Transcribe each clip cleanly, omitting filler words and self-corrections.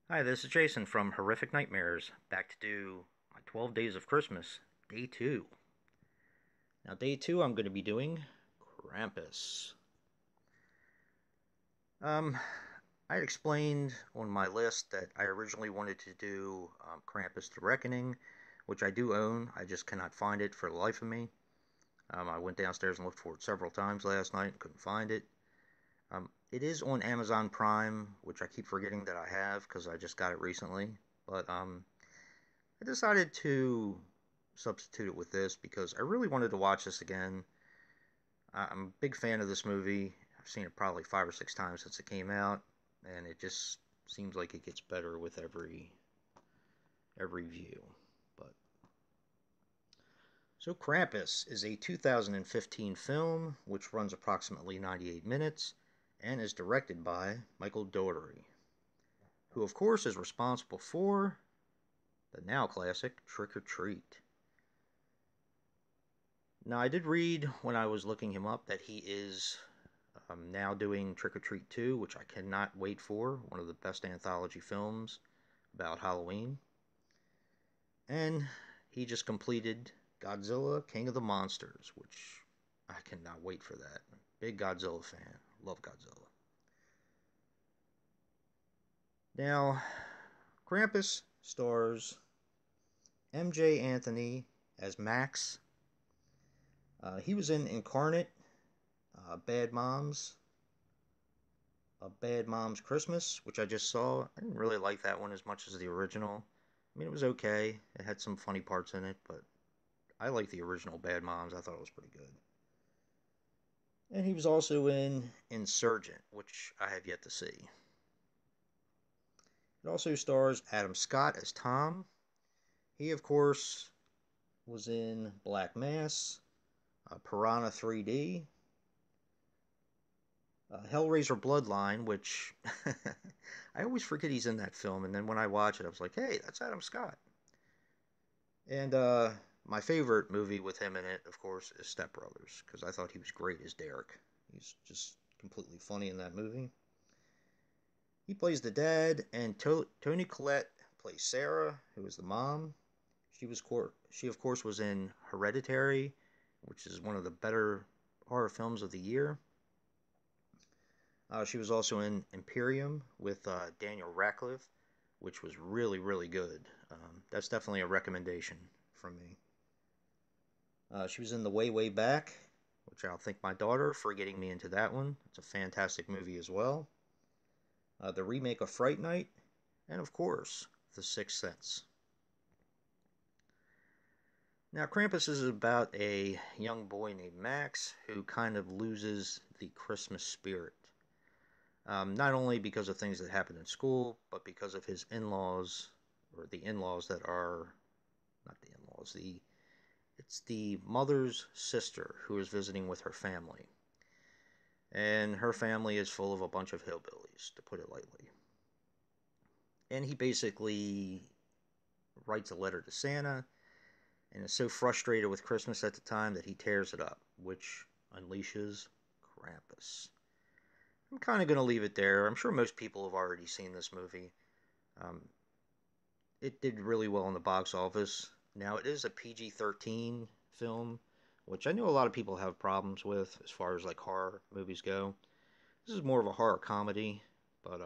Hi, this is Jason from Horrific Nightmares, back to do my 12 Days of Christmas, Day 2. Now, Day 2, I'm going to be doing Krampus. I had explained on my list that I originally wanted to do Krampus the Reckoning, which I do own, I just cannot find it for the life of me. I went downstairs and looked for it several times last night and couldn't find it. It is on Amazon Prime, which I keep forgetting that I have because I just got it recently. But I decided to substitute it with this because I really wanted to watch this again. I'm a big fan of this movie. I've seen it probably 5 or 6 times since it came out, and it just seems like it gets better with every view. So Krampus is a 2015 film which runs approximately 98 minutes and is directed by Michael Dougherty, who of course is responsible for the now classic Trick or Treat. Now, I did read when I was looking him up that he is now doing Trick or Treat 2, which I cannot wait for. One of the best anthology films about Halloween. And he just completed Godzilla, King of the Monsters, which I cannot wait for that. Big Godzilla fan. Love Godzilla. Now, Krampus stars MJ Anthony as Max. He was in Incarnate, Bad Moms, A Bad Mom's Christmas, which I just saw. I didn't really like that one as much as the original. I mean, it was okay. It had some funny parts in it, but I like the original Bad Moms. I thought it was pretty good. And he was also in Insurgent, which I have yet to see. It also stars Adam Scott as Tom. He, of course, was in Black Mass, Piranha 3D, Hellraiser Bloodline, which I always forget he's in that film, and then when I watch it, I was like, hey, that's Adam Scott. And my favorite movie with him in it, of course, is Step Brothers, because I thought he was great as Derek. He's just completely funny in that movie. He plays the dad, and Toni Collette plays Sarah, who is the mom. She of course was in Hereditary, which is one of the better horror films of the year. She was also in Imperium with Daniel Radcliffe, which was really, really good. That's definitely a recommendation from me. She was in The Way, Way Back, which I'll thank my daughter for getting me into that one. It's a fantastic movie as well. The remake of Fright Night, and of course, The Sixth Sense. Now, Krampus is about a young boy named Max who kind of loses the Christmas spirit. Not only because of things that happen in school, but because of his in-laws, or the in-laws that are, not the in-laws, it's the mother's sister who is visiting with her family. And her family is full of a bunch of hillbillies, to put it lightly. And he basically writes a letter to Santa, and is so frustrated with Christmas at the time that he tears it up, which unleashes Krampus. I'm kind of going to leave it there. I'm sure most people have already seen this movie. It did really well in the box office. Now, it is a PG-13 film, which I know a lot of people have problems with as far as like horror movies go. This is more of a horror comedy, but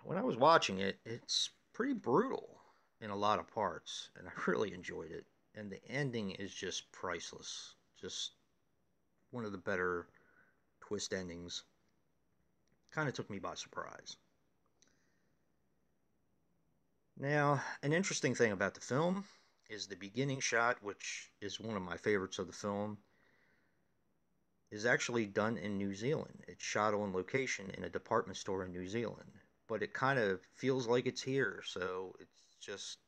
when I was watching it, it's pretty brutal in a lot of parts, and I really enjoyed it. And the ending is just priceless. Just one of the better twist endings. Kind of took me by surprise. Now, an interesting thing about the film is the beginning shot, which is one of my favorites of the film, is actually done in New Zealand. It's shot on location in a department store in New Zealand, but it kind of feels like it's here, so it's just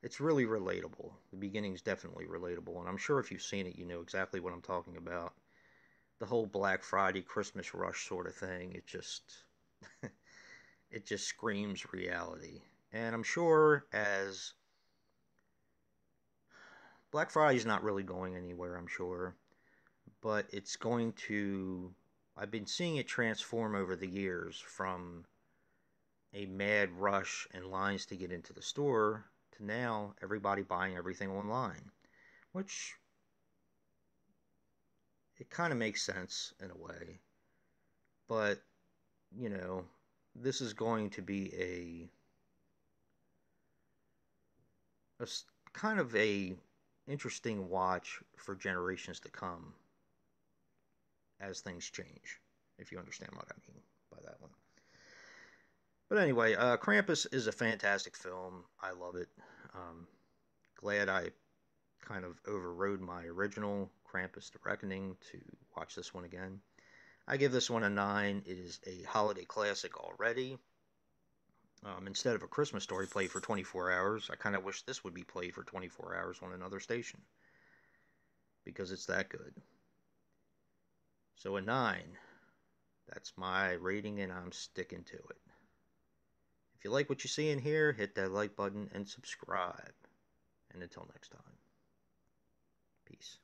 It's really relatable. The beginning's definitely relatable, and I'm sure if you've seen it, you know exactly what I'm talking about. The whole Black Friday Christmas rush sort of thing, it just screams reality. And I'm sure as Black Friday's not really going anywhere, I'm sure, but it's going to I've been seeing it transform over the years from a mad rush and lines to get into the store to now everybody buying everything online, which it kind of makes sense in a way. But, you know, this is going to be a kind of a interesting watch for generations to come as things change, if you understand what I mean by that one. But anyway, Krampus is a fantastic film. I love it. Um, Glad I kind of overrode my original Krampus the Reckoning to watch this one again. I give this one a 9. It is a holiday classic already. Instead of A Christmas Story played for 24 hours, I kind of wish this would be played for 24 hours on another station because it's that good. So a 9. That's my rating, and I'm sticking to it. If you like what you see in here, hit that like button and subscribe. And until next time, peace.